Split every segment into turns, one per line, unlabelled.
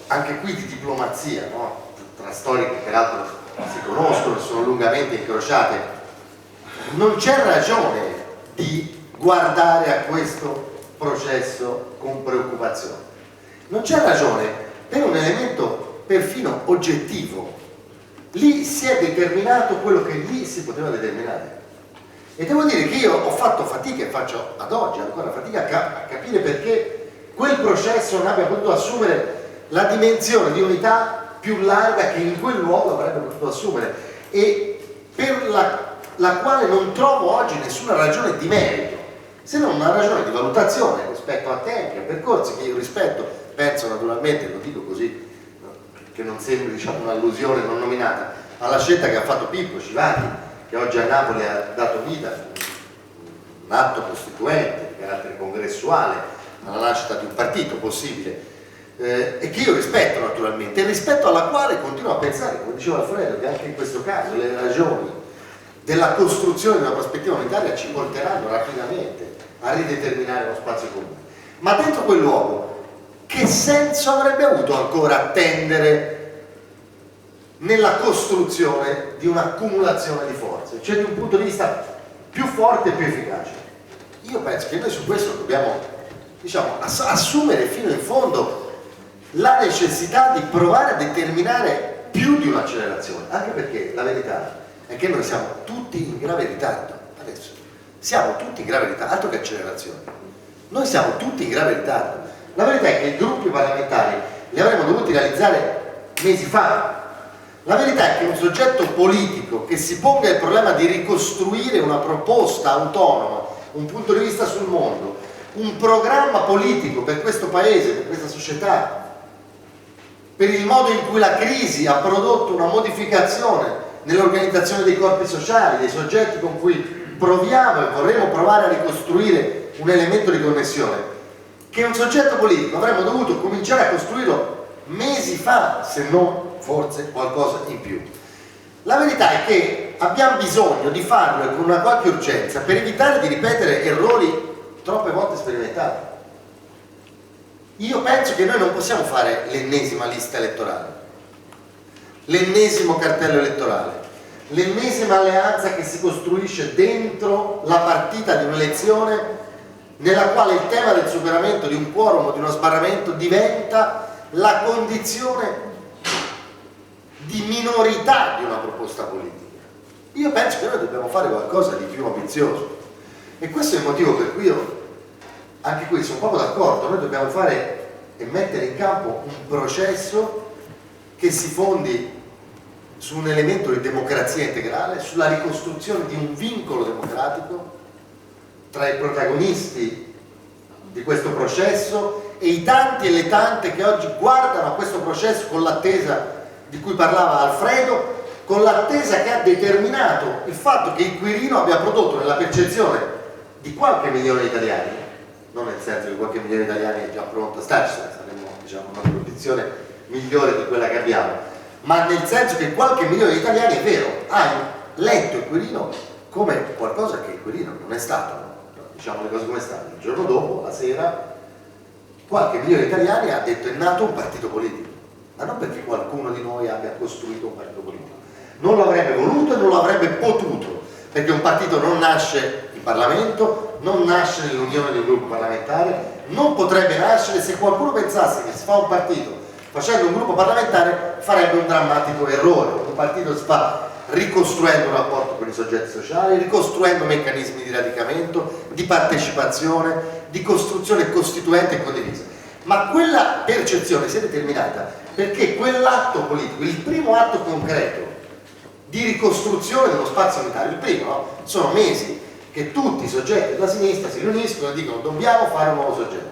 anche qui di diplomazia, no? Tra storie che peraltro si conoscono, sono lungamente incrociate. Non c'è ragione di guardare a questo processo con preoccupazione, non c'è ragione per un elemento perfino oggettivo. Lì si è determinato quello che lì si poteva determinare, e devo dire che io ho fatto fatica e faccio ad oggi ancora fatica a capire perché quel processo non abbia potuto assumere la dimensione di unità più larga che in quel luogo avrebbe potuto assumere, e per la quale non trovo oggi nessuna ragione di merito, se non una ragione di valutazione rispetto a tempi, a percorsi che io rispetto. Penso naturalmente, lo dico così che non sembri, diciamo, un'allusione non nominata, alla scelta che ha fatto Pippo Civati, che oggi a Napoli ha dato vita un atto costituente di carattere congressuale alla nascita di un partito possibile, e che io rispetto naturalmente, e rispetto alla quale continuo a pensare, come diceva Alfredo, che anche in questo caso le ragioni della costruzione di una prospettiva unitaria ci porteranno rapidamente a rideterminare uno spazio comune. Ma dentro quel luogo che senso avrebbe avuto ancora attendere nella costruzione di un'accumulazione di forze, cioè di un punto di vista più forte e più efficace? Io penso che noi su questo dobbiamo, diciamo, assumere fino in fondo la necessità di provare a determinare più di un'accelerazione, anche perché la verità è che noi siamo tutti in grave ritardo. Adesso siamo tutti in grave ritardo, altro che accelerazione, noi siamo tutti in grave ritardo. La verità è che i gruppi parlamentari li avremmo dovuti realizzare mesi fa. La verità è che un soggetto politico che si ponga il problema di ricostruire una proposta autonoma, un punto di vista sul mondo, un programma politico per questo paese, per questa società, per il modo in cui la crisi ha prodotto una modificazione nell'organizzazione dei corpi sociali, dei soggetti con cui proviamo e vorremmo provare a ricostruire un elemento di connessione, che un soggetto politico avremmo dovuto cominciare a costruirlo mesi fa, se non forse qualcosa in più. La verità è che abbiamo bisogno di farlo e con una qualche urgenza per evitare di ripetere errori troppe volte sperimentati. Io penso che noi non possiamo fare l'ennesima lista elettorale, l'ennesimo cartello elettorale, l'ennesima alleanza che si costruisce dentro la partita di un'elezione nella quale il tema del superamento di un quorum o di uno sbarramento diventa la condizione di minorità di una proposta politica. Io penso che noi dobbiamo fare qualcosa di più ambizioso, e questo è il motivo per cui io anche qui sono proprio d'accordo. Noi dobbiamo fare e mettere in campo un processo che si fondi su un elemento di democrazia integrale, sulla ricostruzione di un vincolo democratico tra i protagonisti di questo processo e i tanti e le tante che oggi guardano a questo processo con l'attesa di cui parlava Alfredo, con l'attesa che ha determinato il fatto che il Quirino abbia prodotto nella percezione di qualche milione di italiani, non nel senso che qualche milione di italiani è già pronto a starci, saremmo, diciamo, in una condizione migliore di quella che abbiamo, ma nel senso che qualche milione di italiani, è vero, ha letto il Quirino come qualcosa che il Quirino non è stato, no? Diciamo le cose come stanno. Il giorno dopo, la sera, qualche milione di italiani ha detto: è nato un partito politico, ma non perché qualcuno di noi abbia costruito un partito politico, non l'avrebbe voluto e non l'avrebbe potuto, perché un partito non nasce in Parlamento, non nasce nell'unione di un gruppo parlamentare, non potrebbe nascere. Se qualcuno pensasse che si fa un partito facendo un gruppo parlamentare, farebbe un drammatico errore. Un partito si fa ricostruendo un rapporto con i soggetti sociali, ricostruendo meccanismi di radicamento, di partecipazione, di costruzione costituente e condivisa. Ma quella percezione si è determinata perché quell'atto politico, il primo atto concreto di ricostruzione dello spazio unitario, il primo, no? Sono mesi che tutti i soggetti della sinistra si riuniscono e dicono: dobbiamo fare un nuovo soggetto.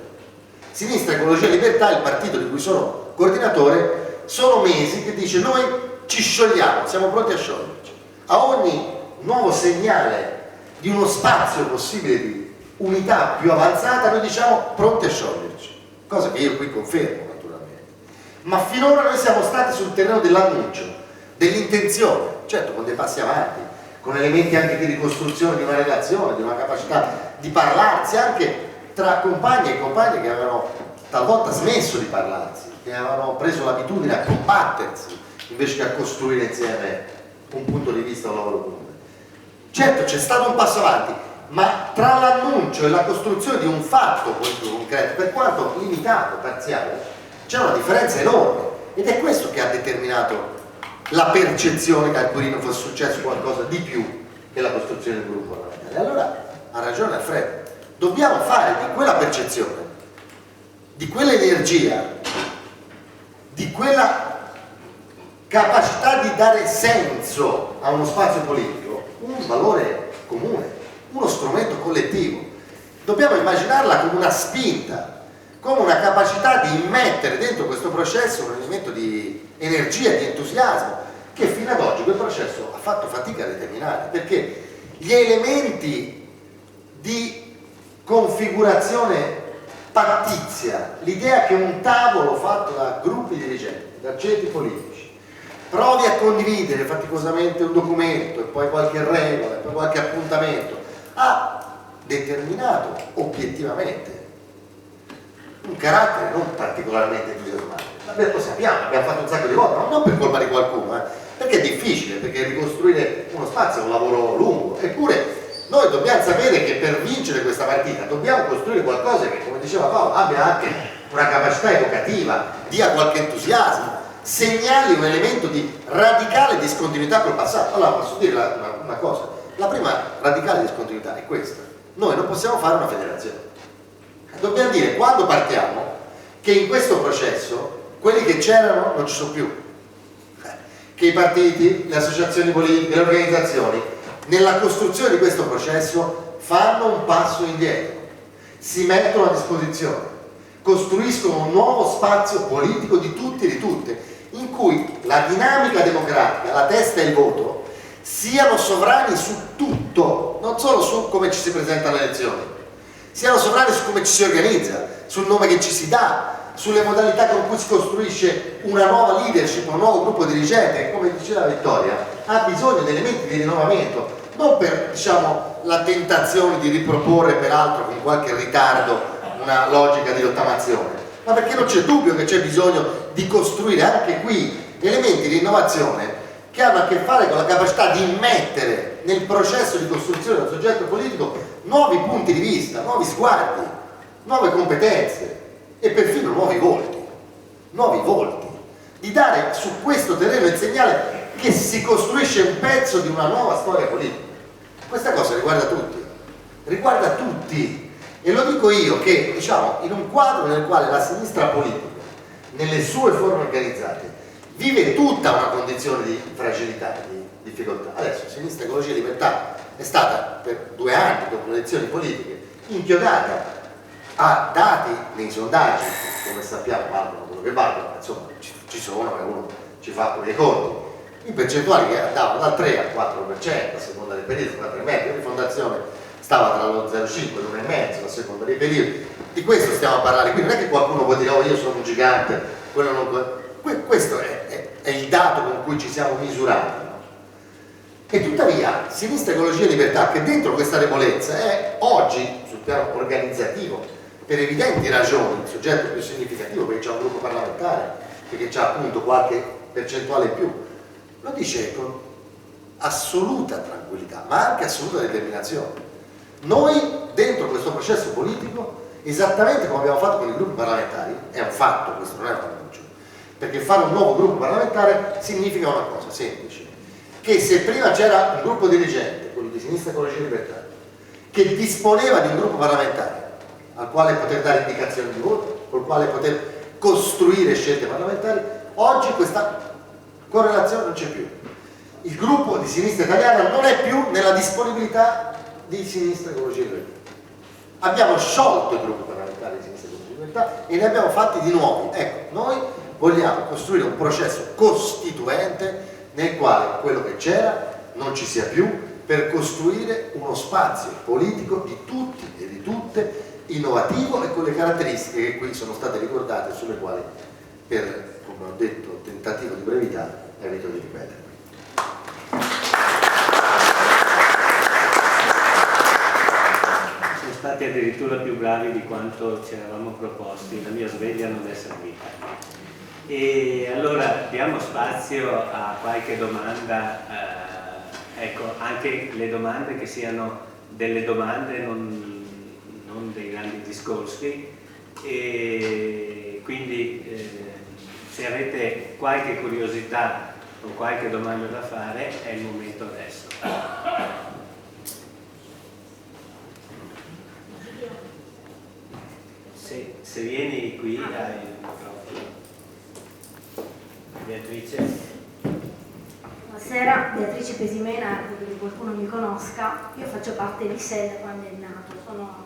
Sinistra, Ecologia e Libertà, il partito di cui sono coordinatore, sono mesi che dice: noi ci sciogliamo, siamo pronti a scioglierci. A ogni nuovo segnale di uno spazio possibile di unità più avanzata noi diciamo: pronti a scioglierci, cosa che io qui confermo naturalmente. Ma finora noi siamo stati sul terreno dell'annuncio, dell'intenzione, certo con dei passi avanti, con elementi anche di ricostruzione di una relazione, di una capacità di parlarsi anche tra compagni e compagne che avevano talvolta smesso di parlarsi che avevano preso l'abitudine a combattersi invece che a costruire insieme un punto di vista, un lavoro comune. Certo, c'è stato un passo avanti, ma tra l'annuncio e la costruzione di un fatto politico concreto, per quanto limitato, parziale, c'è una differenza enorme, ed è questo che ha determinato la percezione che a Quirino fosse successo qualcosa di più che la costruzione del gruppo parlamentare. Allora ha ragione Alfredo, dobbiamo fare di quella percezione, di quell'energia, di quella capacità di dare senso a uno spazio politico un valore comune, uno strumento collettivo. Dobbiamo immaginarla come una spinta, come una capacità di immettere dentro questo processo un elemento di energia, di entusiasmo, che fino ad oggi quel processo ha fatto fatica a determinare, perché gli elementi di configurazione pattizia, l'idea che un tavolo fatto da gruppi dirigenti, da ceti politici, provi a condividere faticosamente un documento e poi qualche regola e poi qualche appuntamento, ha determinato obiettivamente un carattere non particolarmente entusiasmante. Lo sappiamo, abbiamo fatto un sacco di volte, ma non per colpa di qualcuno, perché è difficile, perché ricostruire uno spazio è un lavoro lungo, eppure noi dobbiamo sapere che per vincere questa partita dobbiamo costruire qualcosa che, come diceva Paolo, abbia anche una capacità evocativa, dia qualche entusiasmo, segnali un elemento di radicale discontinuità col passato. Allora posso dire una cosa, la prima radicale discontinuità è questa: noi non possiamo fare una federazione, dobbiamo dire quando partiamo che in questo processo quelli che c'erano non ci sono più, che i partiti, le associazioni politiche, le organizzazioni nella costruzione di questo processo fanno un passo indietro, si mettono a disposizione, costruiscono un nuovo spazio politico di tutti e di tutte, in cui la dinamica democratica, la testa e il voto siano sovrani su tutto, non solo su come ci si presenta alle elezioni, siano sovrani su come ci si organizza, sul nome che ci si dà, sulle modalità con cui si costruisce una nuova leadership, un nuovo gruppo dirigente che, come diceva Vittoria, ha bisogno di elementi di rinnovamento, non per, diciamo, la tentazione di riproporre peraltro con qualche ritardo una logica di rottamazione, ma perché non c'è dubbio che c'è bisogno di costruire anche qui elementi di innovazione che hanno a che fare con la capacità di immettere nel processo di costruzione del soggetto politico nuovi punti di vista, nuovi sguardi, nuove competenze e perfino nuovi volti, di dare su questo terreno il segnale che si costruisce un pezzo di una nuova storia politica. Questa cosa riguarda tutti, e lo dico io che, diciamo, in un quadro nel quale la sinistra politica, nelle sue forme organizzate, vive tutta una condizione di fragilità, di difficoltà. Adesso Sinistra Ecologia e Libertà è stata per 2 anni, dopo le elezioni politiche, inchiodata a dati nei sondaggi, come sappiamo valgono quello che valgono, insomma ci sono e uno ci fa pure i conti, in percentuali che andavano dal 3 al 4% a seconda del periodo, la media di fondazione stava tra lo 0,5 e l'1,5 a seconda dei periodi. Di questo stiamo a parlare, quindi non è che qualcuno può dire oh io sono un gigante, quello non... Questo è il dato con cui ci siamo misurati, no? E tuttavia Sinistra Ecologia e Libertà, che dentro questa debolezza è oggi sul piano organizzativo, per evidenti ragioni, il soggetto più significativo, perché c'è un gruppo parlamentare, perché c'è appunto qualche percentuale in più, lo dice con assoluta tranquillità, ma anche assoluta determinazione. Noi dentro questo processo politico, esattamente come abbiamo fatto con i gruppi parlamentari, è un fatto, questo non è un annuncio, perché fare un nuovo gruppo parlamentare significa una cosa semplice, che se prima c'era un gruppo dirigente, quello di Sinistra Ecologia e Libertà, che disponeva di un gruppo parlamentare al quale poter dare indicazioni di voto, col quale poter costruire scelte parlamentari, oggi questa correlazione non c'è più. Il gruppo di Sinistra Italiana non è più nella disponibilità di Sinistra Ecologia e Libertà. Abbiamo sciolto il gruppo parlamentare di Sinistra Ecologia e Libertà e ne abbiamo fatti di nuovi. Ecco, noi vogliamo costruire un processo costituente nel quale quello che c'era non ci sia più, per costruire uno spazio politico di tutti e di tutte, innovativo e con le caratteristiche che qui sono state ricordate, sulle quali, per, come ho detto, tentativo di brevità, evito di ripetere.
Sono stati addirittura più bravi di quanto ci eravamo proposti, la mia sveglia non è servita. E allora diamo spazio a qualche domanda, ecco, anche le domande che siano delle domande, non dei grandi discorsi, e quindi se avete qualche curiosità o qualche domanda da fare è il momento adesso. Se vieni qui hai il microfono. Beatrice.
Buonasera, Beatrice Pesimena, credo che qualcuno mi conosca. Io faccio parte di SEL da quando è nato, sono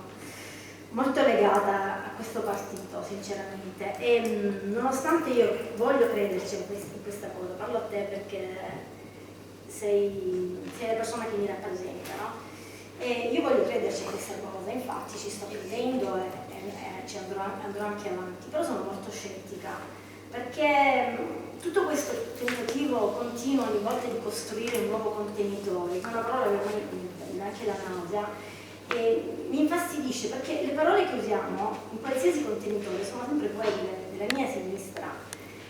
molto legata a questo partito sinceramente e nonostante io voglio crederci in questa cosa, parlo a te perché sei la persona che mi rappresenta, no? E io voglio crederci in questa cosa, infatti ci sto credendo e ci andrò anche avanti, però sono molto scettica perché tutto questo tentativo continuo ogni volta di costruire un nuovo contenitore, che è una parola che mi dà anche la nausea, e mi infastidisce perché le parole che usiamo in qualsiasi contenitore sono sempre quelle della mia sinistra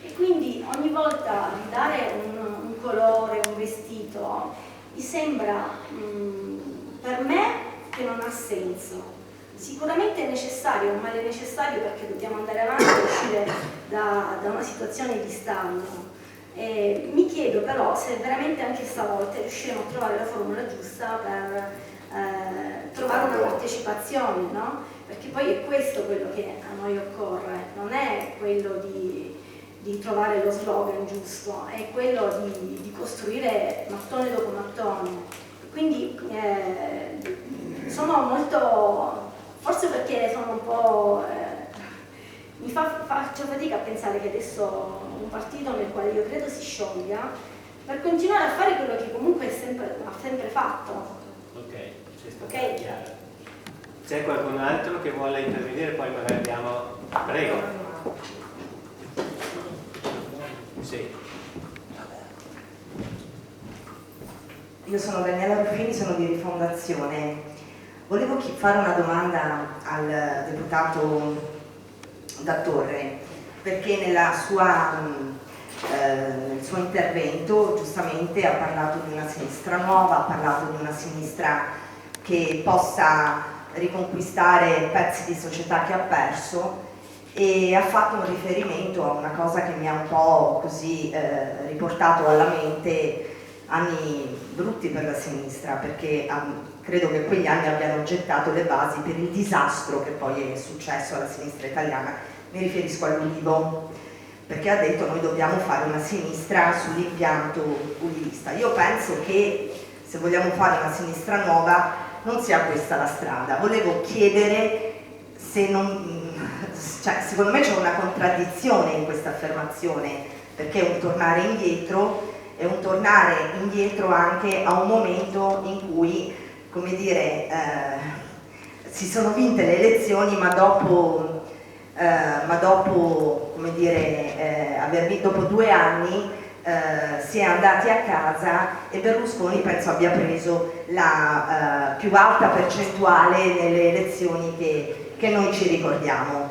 e quindi ogni volta ridare un colore, un vestito, mi sembra per me che non ha senso. Sicuramente è necessario, un male necessario perché dobbiamo andare avanti e uscire da una situazione di stallo. Mi chiedo però se veramente anche stavolta riusciremo a trovare la formula giusta per trovare una partecipazione, no? Perché poi è questo quello che a noi occorre, non è quello di trovare lo slogan giusto, è quello di costruire mattone dopo mattone. Quindi sono molto, forse perché sono un po', faccio fatica a pensare che adesso un partito nel quale io credo si scioglia per continuare a fare quello che comunque ha sempre fatto.
Ok, okay. Chiaro. C'è qualcun altro che vuole intervenire? Poi magari andiamo. Prego. Sì.
Io sono Daniela Ruffini, sono di Rifondazione. Volevo fare una domanda al deputato Dattore, perché nel suo intervento giustamente ha parlato di una sinistra nuova, ha parlato di una sinistra che possa riconquistare pezzi di società che ha perso e ha fatto un riferimento a una cosa che mi ha un po' così riportato alla mente anni brutti per la sinistra, perché credo che quegli anni abbiano gettato le basi per il disastro che poi è successo alla sinistra italiana. Mi riferisco all'Ulivo, perché ha detto noi dobbiamo fare una sinistra sull'impianto ulivista. Io penso che se vogliamo fare una sinistra nuova non sia questa la strada. Volevo chiedere se non, cioè, secondo me c'è una contraddizione in questa affermazione, perché è un tornare indietro anche a un momento in cui, come dire, si sono vinte le elezioni, ma dopo come dire, dopo 2 anni si è andati a casa e Berlusconi penso abbia preso la più alta percentuale nelle elezioni che noi ci ricordiamo.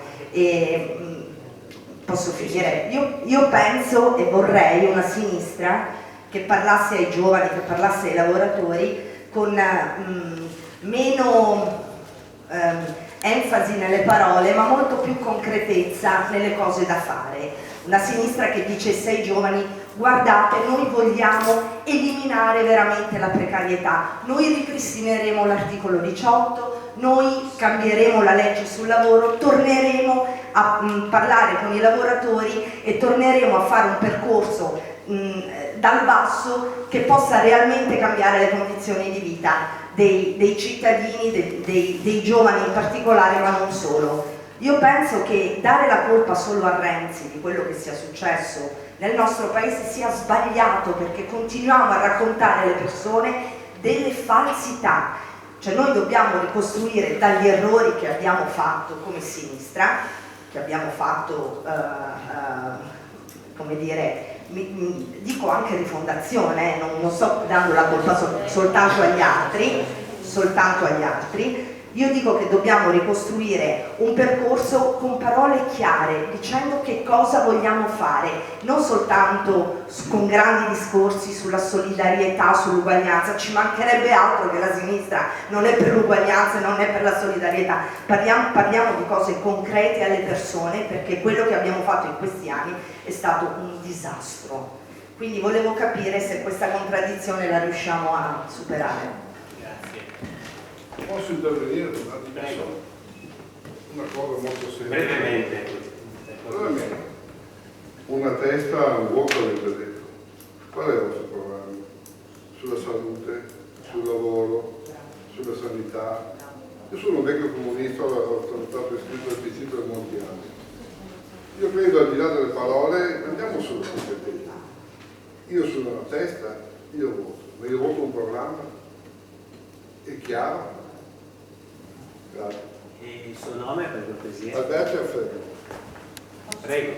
Posso finire? Io penso e vorrei una sinistra che parlasse ai giovani, che parlasse ai lavoratori con meno enfasi nelle parole, ma molto più concretezza nelle cose da fare. Una sinistra che dicesse ai giovani: guardate, noi vogliamo eliminare veramente la precarietà, noi ripristineremo l'articolo 18, noi cambieremo la legge sul lavoro, torneremo a parlare con i lavoratori e torneremo a fare un percorso dal basso che possa realmente cambiare le condizioni di vita dei cittadini, dei giovani in particolare, ma non solo. Io penso che dare la colpa solo a Renzi di quello che sia successo nel nostro paese sia sbagliato, perché continuiamo a raccontare alle persone delle falsità. Cioè noi dobbiamo ricostruire dagli errori che abbiamo fatto come sinistra, che abbiamo fatto, come dire, dico anche Rifondazione, non sto dando la colpa soltanto agli altri, Io dico che dobbiamo ricostruire un percorso con parole chiare, dicendo che cosa vogliamo fare, non soltanto con grandi discorsi sulla solidarietà, sull'uguaglianza. Ci mancherebbe altro che la sinistra non è per l'uguaglianza e non è per la solidarietà. Parliamo di cose concrete alle persone, perché quello che abbiamo fatto in questi anni è stato un disastro. Quindi volevo capire se questa contraddizione la riusciamo a superare.
Grazie.
Posso intervenire?
Prego.
Una cosa molto semplice.
Brevemente.
Brevemente. Una testa, un vuoto avete detto. Qual è il vostro programma? Sulla salute, sul lavoro, sulla sanità. Io sono un vecchio comunista, sono stato iscritto al PC per molti anni. Io credo, al di là delle parole, andiamo sulla competenza. Io sono una testa, io voto, ma io voto un programma. È chiaro? Grazie.
E il suo nome, per cortesia?
Alberto Afferro.
Prego.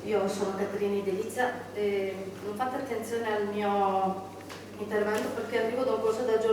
Io sono Caterina Delizia e non fate attenzione al mio intervento perché arrivo da un corso di aggiornamento